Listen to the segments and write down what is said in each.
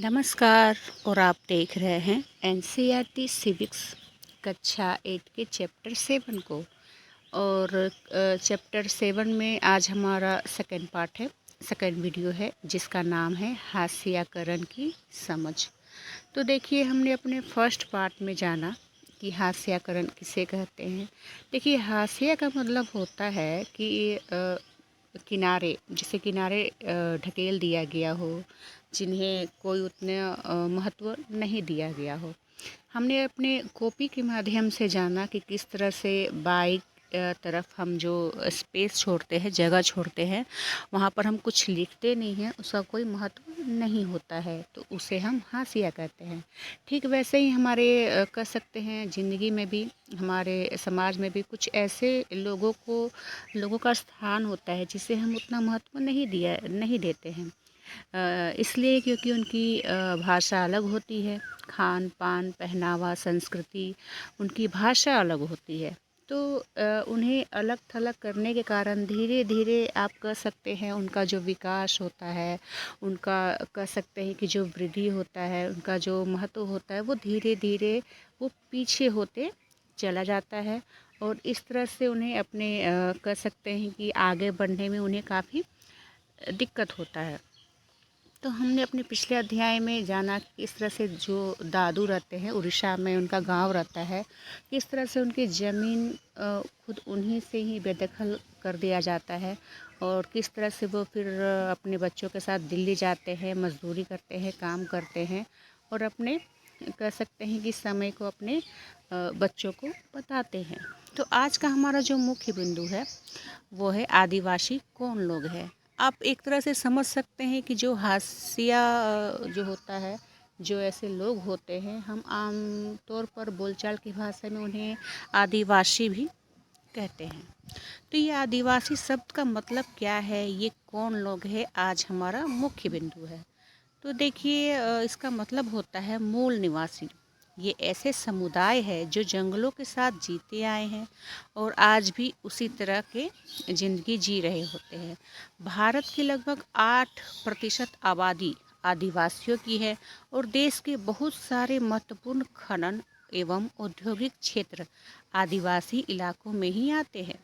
नमस्कार। और आप देख रहे हैं एनसीईआरटी सिविक्स कक्षा 8 के चैप्टर 7 को। और चैप्टर 7 में आज हमारा सेकंड पार्ट है, सेकंड वीडियो है, जिसका नाम है हास्याकरण की समझ। तो देखिए, हमने अपने फर्स्ट पार्ट में जाना कि हास्याकरण किसे कहते हैं। देखिए, हास्य का मतलब होता है कि किनारे, जिसे किनारे ढकेल दिया गया हो, जिन्हें कोई उतना महत्व नहीं दिया गया हो। हमने अपने कॉपी के माध्यम से जाना कि किस तरह से बाइक तरफ हम जो स्पेस छोड़ते हैं, जगह छोड़ते हैं, वहाँ पर हम कुछ लिखते नहीं हैं, उसका कोई महत्व नहीं होता है, तो उसे हम हाशिया कहते हैं। ठीक वैसे ही हमारे कह सकते हैं ज़िंदगी में भी, हमारे समाज में भी कुछ ऐसे लोगों का स्थान होता है जिसे हम उतना महत्व नहीं देते हैं। इसलिए क्योंकि उनकी भाषा अलग होती है, खान पान, पहनावा, संस्कृति, उनकी भाषा अलग होती है। तो उन्हें अलग थलग करने के कारण धीरे धीरे आप कह सकते हैं उनका जो विकास होता है, उनका कह सकते हैं कि जो वृद्धि होता है, उनका जो महत्व होता है, वो धीरे धीरे वो पीछे होते चला जाता है। और इस तरह से उन्हें अपने कह सकते हैं कि आगे बढ़ने में उन्हें काफ़ी दिक्कत होता है। तो हमने अपने पिछले अध्याय में जाना कि किस तरह से जो दादू रहते हैं, उड़ीसा में उनका गांव रहता है, किस तरह से उनकी ज़मीन खुद उन्हीं से ही बेदखल कर दिया जाता है, और किस तरह से वो फिर अपने बच्चों के साथ दिल्ली जाते हैं, मजदूरी करते हैं, काम करते हैं, और अपने कह सकते हैं कि समय को अपने बच्चों को बताते हैं। तो आज का हमारा जो मुख्य बिंदु है वो है आदिवासी कौन लोग हैं। आप एक तरह से समझ सकते हैं कि जो हाशिया जो होता है, जो ऐसे लोग होते हैं, हम आम तौर पर बोलचाल की भाषा में उन्हें आदिवासी भी कहते हैं। तो ये आदिवासी शब्द का मतलब क्या है, ये कौन लोग हैं, आज हमारा मुख्य बिंदु है। तो देखिए, इसका मतलब होता है मूल निवासी। ये ऐसे समुदाय है जो जंगलों के साथ जीते आए हैं और आज भी उसी तरह के ज़िंदगी जी रहे होते हैं। भारत की लगभग 8% आबादी आदिवासियों की है, और देश के बहुत सारे महत्वपूर्ण खनन एवं औद्योगिक क्षेत्र आदिवासी इलाकों में ही आते हैं।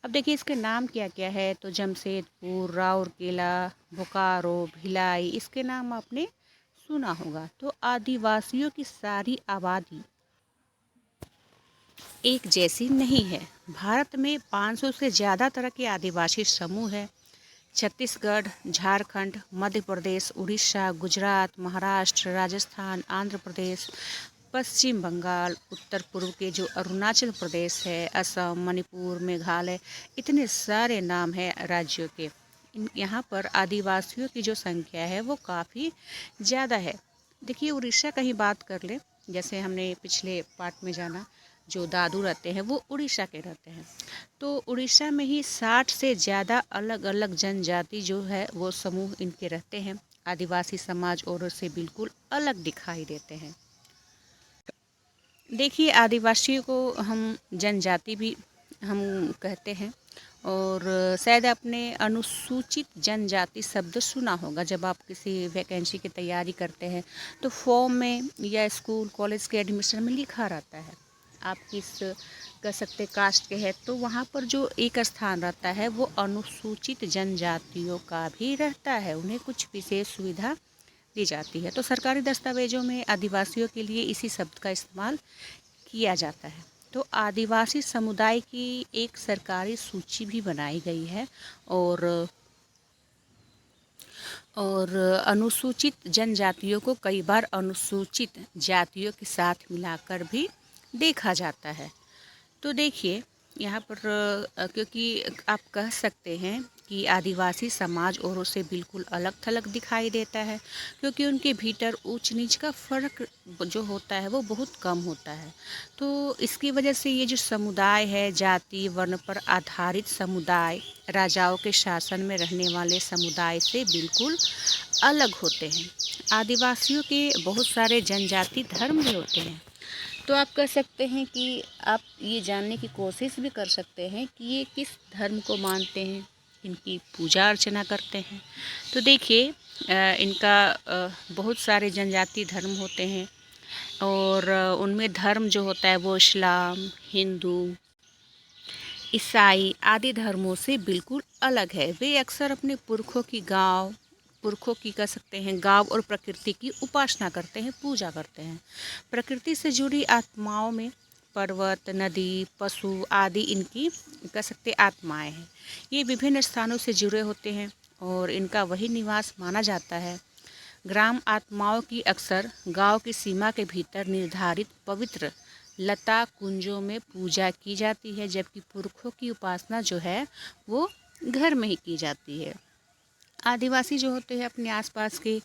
अब देखिए, इसके नाम क्या क्या है। तो जमशेदपुर, राउरकेला, बोकारो, भिलाई, इसके नाम आपने सुना होगा। तो आदिवासियों की सारी आबादी एक जैसी नहीं है। भारत में 500 से ज़्यादा तरह के आदिवासी समूह हैं। छत्तीसगढ़, झारखंड, मध्य प्रदेश, उड़ीसा, गुजरात, महाराष्ट्र, राजस्थान, आंध्र प्रदेश, पश्चिम बंगाल, उत्तर पूर्व के जो अरुणाचल प्रदेश है, असम, मणिपुर, मेघालय, इतने सारे नाम हैं राज्यों के। यहाँ पर आदिवासियों की जो संख्या है वो काफ़ी ज़्यादा है। देखिए, उड़ीसा का ही बात कर ले, जैसे हमने पिछले पार्ट में जाना, जो दादू रहते हैं वो उड़ीसा के रहते हैं। तो उड़ीसा में ही 60 से ज़्यादा अलग अलग जनजाति जो है वो समूह इनके रहते हैं। आदिवासी समाज और से बिल्कुल अलग दिखाई देते हैं। देखिए, आदिवासियों को हम जनजाति भी हम कहते हैं, और शायद आपने अनुसूचित जनजाति शब्द सुना होगा। जब आप किसी वैकेंसी की तैयारी करते हैं तो फॉर्म में या स्कूल कॉलेज के एडमिशन में लिखा रहता है आप किस कह सकते कास्ट के हैं, तो वहाँ पर जो एक स्थान रहता है वो अनुसूचित जनजातियों का भी रहता है। उन्हें कुछ विशेष सुविधा दी जाती है। तो सरकारी दस्तावेजों में आदिवासियों के लिए इसी शब्द का इस्तेमाल किया जाता है। तो आदिवासी समुदाय की एक सरकारी सूची भी बनाई गई है, और अनुसूचित जनजातियों को कई बार अनुसूचित जातियों के साथ मिलाकर भी देखा जाता है। तो देखिए, यहाँ पर क्योंकि आप कह सकते हैं कि आदिवासी समाज औरों से बिल्कुल अलग थलग दिखाई देता है, क्योंकि उनके भीतर ऊंच नीच का फ़र्क जो होता है वो बहुत कम होता है। तो इसकी वजह से ये जो समुदाय है, जाति वर्ण पर आधारित समुदाय, राजाओं के शासन में रहने वाले समुदाय से बिल्कुल अलग होते हैं। आदिवासियों के बहुत सारे जनजाति धर्म भी होते हैं। तो आप कह सकते हैं कि आप ये जानने की कोशिश भी कर सकते हैं कि ये किस धर्म को मानते हैं। इनकी पूजा अर्चना करते हैं। तो देखिए इनका बहुत सारे जनजाति धर्म होते हैं और उनमें धर्म जो होता है वो इस्लाम, हिंदू, ईसाई आदि धर्मों से बिल्कुल अलग है। वे अक्सर अपने पुरखों की कह सकते हैं गांव और प्रकृति की उपासना करते हैं, पूजा करते हैं। प्रकृति से जुड़ी आत्माओं में पर्वत, नदी, पशु आदि इनकी कह सकते आत्माएं हैं। ये विभिन्न स्थानों से जुड़े होते हैं और इनका वही निवास माना जाता है। ग्राम आत्माओं की अक्सर गांव की सीमा के भीतर निर्धारित पवित्र लता कुंजों में पूजा की जाती है, जबकि पुरखों की उपासना जो है वो घर में ही की जाती है। आदिवासी जो होते हैं अपने आसपास के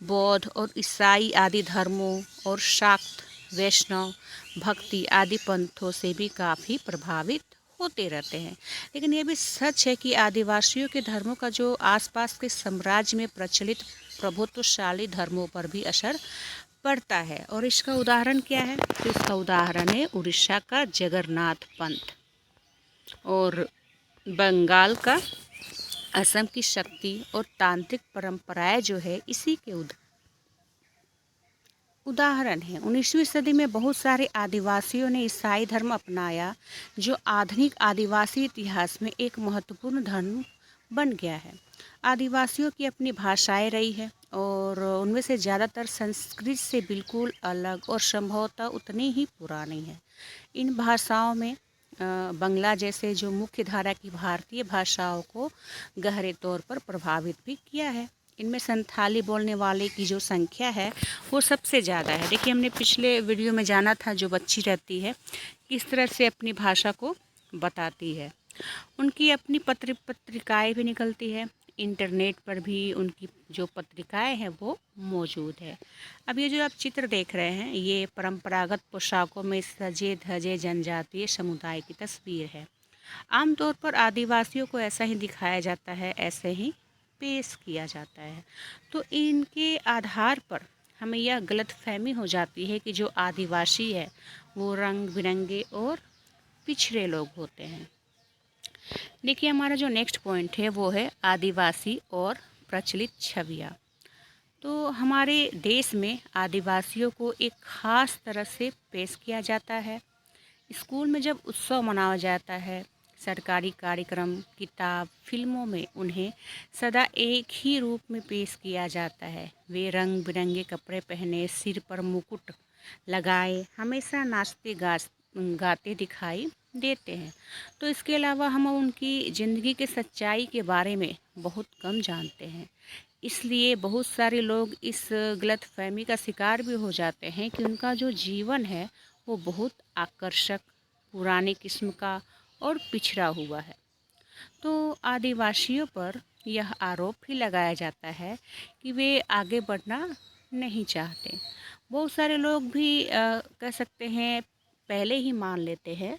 बौद्ध और ईसाई आदि धर्मों और शाक्त, वैष्णव, भक्ति आदि पंथों से भी काफ़ी प्रभावित होते रहते हैं। लेकिन ये भी सच है कि आदिवासियों के धर्मों का जो आसपास के साम्राज्य में प्रचलित प्रभुत्वशाली धर्मों पर भी असर पड़ता है। और इसका उदाहरण क्या है? तो इसका उदाहरण है उड़ीसा का जगन्नाथ पंथ और बंगाल का असम की शक्ति और तांत्रिक परंपराएं जो है इसी के उदाहरण है। 19वीं सदी में बहुत सारे आदिवासियों ने ईसाई धर्म अपनाया, जो आधुनिक आदिवासी इतिहास में एक महत्वपूर्ण धर्म बन गया है। आदिवासियों की अपनी भाषाएं रही है और उनमें से ज़्यादातर संस्कृत से बिल्कुल अलग और संभवतः उतनी ही पुरानी है। इन भाषाओं में बंगला जैसे जो मुख्य धारा की भारतीय भाषाओं को गहरे तौर पर प्रभावित भी किया है। इनमें संथाली बोलने वाले की जो संख्या है वो सबसे ज़्यादा है। देखिए हमने पिछले वीडियो में जाना था जो बच्ची रहती है किस तरह से अपनी भाषा को बताती है। उनकी अपनी पत्रिकाएं भी निकलती है, इंटरनेट पर भी उनकी जो पत्रिकाएं हैं वो मौजूद है। अब ये जो आप चित्र देख रहे हैं ये परंपरागत पोशाकों में सजे धजे जनजातीय समुदाय की तस्वीर है। आमतौर पर आदिवासियों को ऐसा ही दिखाया जाता है, ऐसे ही पेश किया जाता है। तो इनके आधार पर हमें यह गलतफहमी हो जाती है कि जो आदिवासी है वो रंग बिरंगे और पिछड़े लोग होते हैं। देखिए हमारा जो नेक्स्ट पॉइंट है वो है आदिवासी और प्रचलित छवियाँ। तो हमारे देश में आदिवासियों को एक ख़ास तरह से पेश किया जाता है। स्कूल में जब उत्सव मनाया जाता है, सरकारी कार्यक्रम, किताब, फिल्मों में उन्हें सदा एक ही रूप में पेश किया जाता है। वे रंग बिरंगे कपड़े पहने, सिर पर मुकुट लगाए, हमेशा नाचते गाते दिखाई देते हैं। तो इसके अलावा हम उनकी ज़िंदगी के सच्चाई के बारे में बहुत कम जानते हैं। इसलिए बहुत सारे लोग इस गलतफहमी का शिकार भी हो जाते हैं कि उनका जो जीवन है वो बहुत आकर्षक, पुराने किस्म का और पिछड़ा हुआ है। तो आदिवासियों पर यह आरोप भी लगाया जाता है कि वे आगे बढ़ना नहीं चाहते। बहुत सारे लोग भी कह सकते हैं पहले ही मान लेते हैं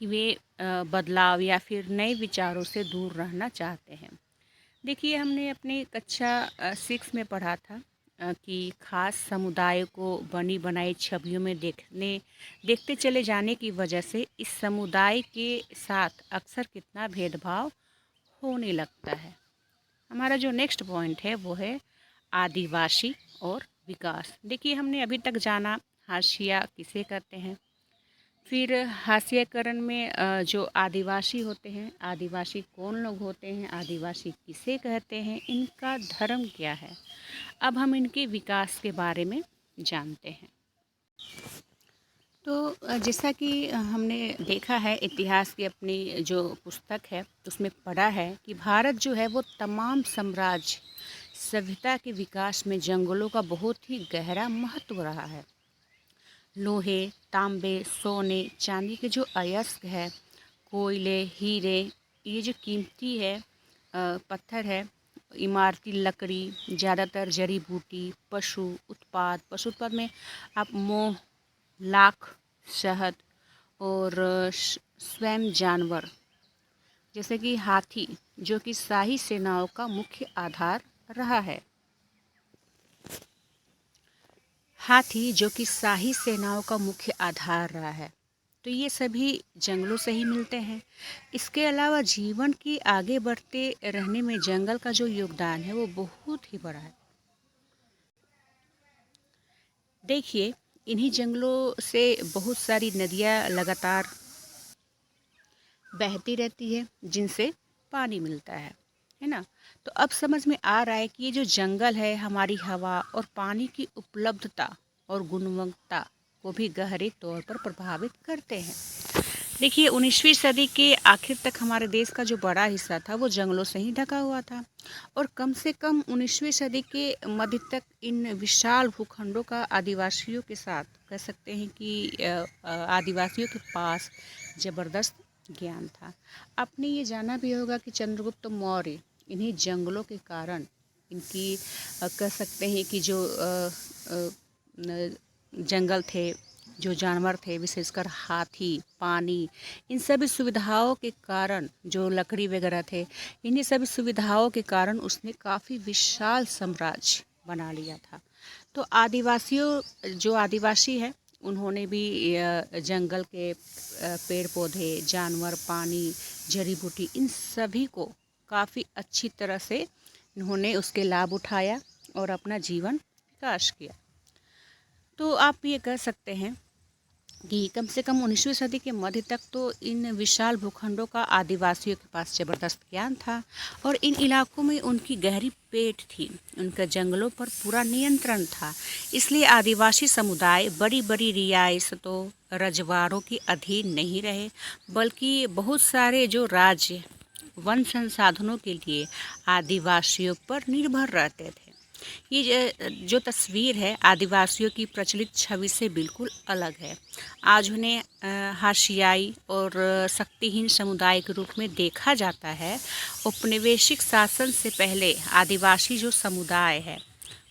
कि वे बदलाव या फिर नए विचारों से दूर रहना चाहते हैं। देखिए हमने अपनी कक्षा 6 में पढ़ा था कि खास समुदाय को बनी बनाई छवियों में देखते चले जाने की वजह से इस समुदाय के साथ अक्सर कितना भेदभाव होने लगता है। हमारा जो नेक्स्ट पॉइंट है वो है आदिवासी और विकास। देखिए हमने अभी तक जाना हाशिया किसे कहते हैं, फिर हास्यकरण में जो आदिवासी होते हैं, आदिवासी कौन लोग होते हैं, आदिवासी किसे कहते हैं, इनका धर्म क्या है। अब हम इनके विकास के बारे में जानते हैं। तो जैसा कि हमने देखा है इतिहास की अपनी जो पुस्तक है उसमें पढ़ा है कि भारत जो है वो तमाम साम्राज्य सभ्यता के विकास में जंगलों का बहुत ही गहरा महत्व रहा है। लोहे, तांबे, सोने, चांदी के जो अयस्क है, कोयले, हीरे, ये जो कीमती है पत्थर है, इमारती लकड़ी, ज़्यादातर जड़ी बूटी, पशु उत्पाद में आप मोह, लाख, शहद और स्वयं जानवर जैसे कि हाथी जो कि शाही सेनाओं का मुख्य आधार रहा है। हाथी जो कि शाही सेनाओं का मुख्य आधार रहा है। तो ये सभी जंगलों से ही मिलते हैं। इसके अलावा जीवन की आगे बढ़ते रहने में जंगल का जो योगदान है वो बहुत ही बड़ा है। देखिए, इन्हीं जंगलों से बहुत सारी नदियाँ लगातार बहती रहती है, जिनसे पानी मिलता है ना? तो अब समझ में आ रहा है कि ये जो जंगल है हमारी हवा और पानी की उपलब्धता और गुणवत्ता को भी गहरे तौर पर प्रभावित करते हैं। देखिए, 19वीं सदी के आखिर तक हमारे देश का जो बड़ा हिस्सा था वो जंगलों से ही ढका हुआ था, और कम से कम 19वीं सदी के मध्य तक इन विशाल भूखंडों का आदिवासियों के साथ कह सकते हैं कि आदिवासियों के पास ज़बरदस्त ज्ञान था। आपने ये जाना भी होगा कि चंद्रगुप्त मौर्य इन्हीं जंगलों के कारण इनकी कह सकते हैं कि जो जंगल थे, जो जानवर थे, विशेषकर हाथी, पानी, इन सभी सुविधाओं के कारण, जो लकड़ी वगैरह थे, इन्हीं सभी सुविधाओं के कारण उसने काफ़ी विशाल साम्राज्य बना लिया था। तो जो आदिवासी हैं, उन्होंने भी जंगल के पेड़ पौधे, जानवर, पानी, जड़ी बूटी, इन सभी को काफ़ी अच्छी तरह से इन्होंने उसके लाभ उठाया और अपना जीवन विकास किया। तो आप ये कह सकते हैं कि कम से कम 19वीं सदी के मध्य तक तो इन विशाल भूखंडों का आदिवासियों के पास ज़बरदस्त ज्ञान था, और इन इलाकों में उनकी गहरी पेट थी, उनका जंगलों पर पूरा नियंत्रण था। इसलिए आदिवासी समुदाय बड़ी बड़ी रियासतों, रजवाड़ों के अधीन नहीं रहे, बल्कि बहुत सारे जो राज्य वन संसाधनों के लिए आदिवासियों पर निर्भर रहते थे। ये जो तस्वीर है आदिवासियों की प्रचलित छवि से बिल्कुल अलग है। आज उन्हें हाशियाई और शक्तिहीन समुदाय के रूप में देखा जाता है। औपनिवेशिक शासन से पहले आदिवासी जो समुदाय है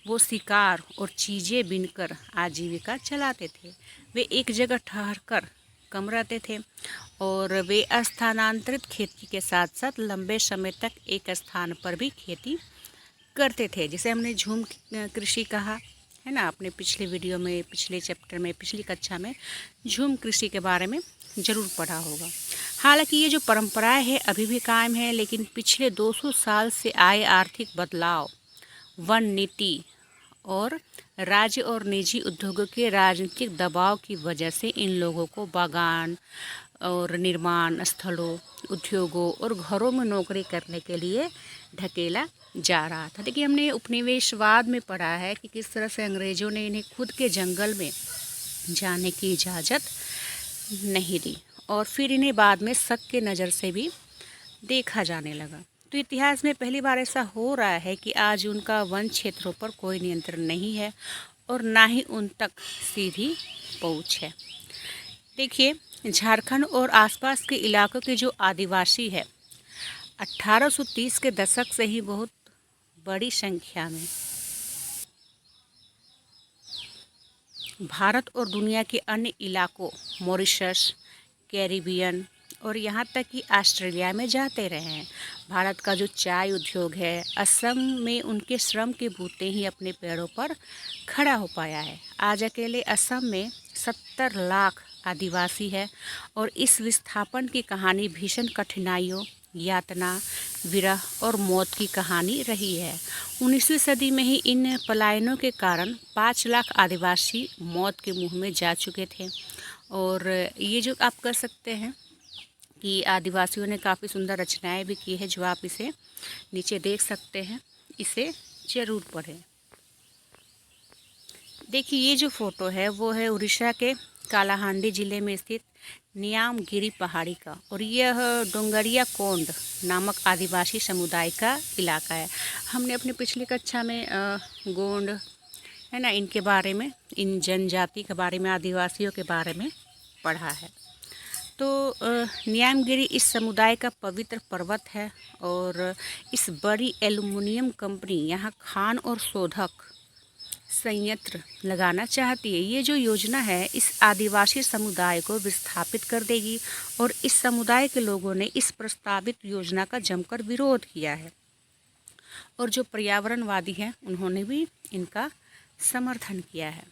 वो शिकार और चीज़ें बीनकर आजीविका चलाते थे। वे एक जगह ठहरकर कम रहते थे, और वे स्थानांतरित खेती के साथ साथ लंबे समय तक एक स्थान पर भी खेती करते थे, जिसे हमने झूम कृषि कहा है ना। आपने पिछले वीडियो में, पिछले चैप्टर में, पिछली कक्षा में झूम कृषि के बारे में ज़रूर पढ़ा होगा। हालांकि ये जो परंपराएं है अभी भी कायम है, लेकिन पिछले 200 साल से आए आर्थिक बदलाव, वन नीति और राज्य और निजी उद्योगों के राजनीतिक दबाव की वजह से इन लोगों को बागान और निर्माण स्थलों, उद्योगों और घरों में नौकरी करने के लिए ढकेला जा रहा था। देखिए, हमने उपनिवेशवाद में पढ़ा है कि किस तरह से अंग्रेज़ों ने इन्हें खुद के जंगल में जाने की इजाज़त नहीं दी, और फिर इन्हें बाद में शक के नज़र से भी देखा जाने लगा। तो इतिहास में पहली बार ऐसा हो रहा है कि आज उनका वन क्षेत्रों पर कोई नियंत्रण नहीं है, और ना ही उन तक सीधी पहुँच है। देखिए, झारखंड और आसपास के इलाकों के जो आदिवासी है 1830 के दशक से ही बहुत बड़ी संख्या में भारत और दुनिया के अन्य इलाकों, मॉरिशस, कैरिबियन और यहाँ तक कि ऑस्ट्रेलिया में जाते रहे हैं। भारत का जो चाय उद्योग है, असम में उनके श्रम के बूते ही अपने पैरों पर खड़ा हो पाया है। आज अकेले असम में 70 लाख आदिवासी है, और इस विस्थापन की कहानी भीषण कठिनाइयों, यातना, विरह और मौत की कहानी रही है। 19वीं सदी में ही इन पलायनों के कारण 5 लाख आदिवासी मौत के मुंह में जा चुके थे। और ये जो आप कर सकते हैं कि आदिवासियों ने काफ़ी सुंदर रचनाएं भी की है, जो आप इसे नीचे देख सकते हैं, इसे ज़रूर पढ़ें। देखिए, ये जो फ़ोटो है वो है उड़ीसा के कालाहांडी ज़िले में स्थित नियामगिरी पहाड़ी का, और यह डोंगरिया कोंड नामक आदिवासी समुदाय का इलाका है। हमने अपनी पिछली कक्षा में गोंड है ना, इनके बारे में, इन जनजाति के बारे में, आदिवासियों के बारे में पढ़ा है। तो नियामगिरी इस समुदाय का पवित्र पर्वत है, और इस बड़ी एल्युमिनियम कंपनी यहाँ खान और शोधक संयंत्र लगाना चाहती है। ये जो योजना है इस आदिवासी समुदाय को विस्थापित कर देगी, और इस समुदाय के लोगों ने इस प्रस्तावित योजना का जमकर विरोध किया है, और जो पर्यावरणवादी हैं उन्होंने भी इनका समर्थन किया है।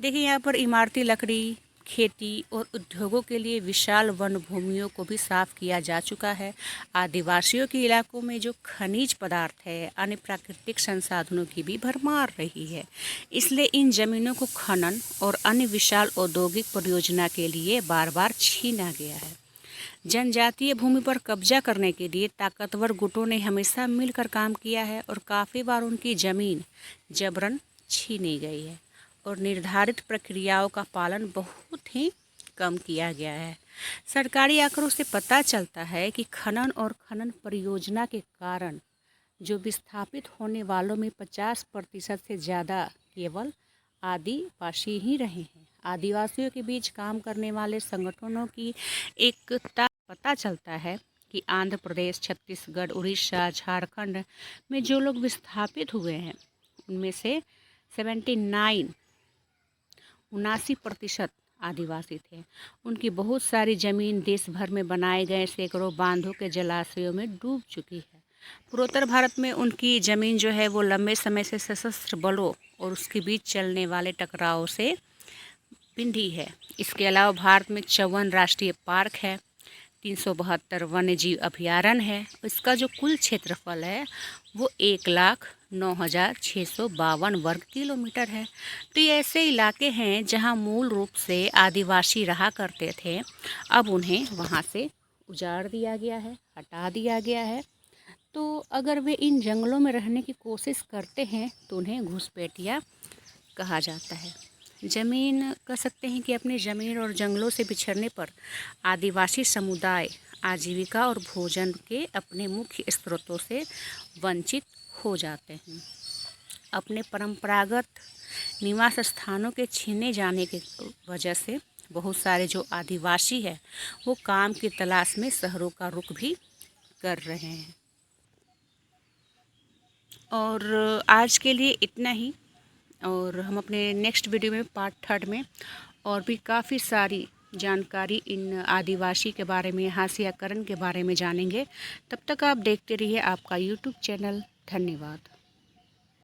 देखिए, यहाँ पर इमारती लकड़ी खेती और उद्योगों के लिए विशाल वन भूमियों को भी साफ किया जा चुका है। आदिवासियों के इलाकों में जो खनिज पदार्थ है, अन्य प्राकृतिक संसाधनों की भी भरमार रही है। इसलिए इन जमीनों को खनन और अन्य विशाल औद्योगिक परियोजना के लिए बार बार छीना गया है। जनजातीय भूमि पर कब्जा करने के लिए ताकतवर गुटों ने हमेशा मिलकर काम किया है और काफ़ी बार उनकी ज़मीन जबरन छीनी गई है और निर्धारित प्रक्रियाओं का पालन बहुत ही कम किया गया है। सरकारी आंकड़ों से पता चलता है कि खनन और खनन परियोजना के कारण जो विस्थापित होने वालों में 50% से ज़्यादा केवल आदिवासी ही रहे हैं। आदिवासियों के बीच काम करने वाले संगठनों की एकता पता चलता है कि आंध्र प्रदेश, छत्तीसगढ़, उड़ीसा, झारखंड में जो लोग विस्थापित हुए हैं उनमें से 79% आदिवासी थे। उनकी बहुत सारी ज़मीन देश भर में बनाए गए सैकड़ों बांधों के जलाशयों में डूब चुकी है। पूर्वोत्तर भारत में उनकी ज़मीन जो है वो लंबे समय से सशस्त्र बलों और उसके बीच चलने वाले टकराव से बिंधी है। इसके अलावा भारत में 54 राष्ट्रीय पार्क है, 372 वन्यजीव अभयारण्य है। इसका जो कुल क्षेत्रफल है वो 1,09,652 वर्ग किलोमीटर है। तो ये ऐसे इलाके हैं जहां मूल रूप से आदिवासी रहा करते थे। अब उन्हें वहां से उजाड़ दिया गया है, हटा दिया गया है। तो अगर वे इन जंगलों में रहने की कोशिश करते हैं तो उन्हें घुसपैठिया कहा जाता है। ज़मीन कह सकते हैं कि अपनी ज़मीन और जंगलों से बिछड़ने पर आदिवासी समुदाय आजीविका और भोजन के अपने मुख्य स्रोतों से वंचित हो जाते हैं। अपने परंपरागत निवास स्थानों के छीने जाने की वजह से बहुत सारे जो आदिवासी है वो काम की तलाश में शहरों का रुख भी कर रहे हैं। और आज के लिए इतना ही, और हम अपने नेक्स्ट वीडियो में पार्ट 3 में और भी काफ़ी सारी जानकारी इन आदिवासी के बारे में, हाशियाकरण के बारे में जानेंगे। तब तक आप देखते रहिए आपका यूट्यूब चैनल। धन्यवाद।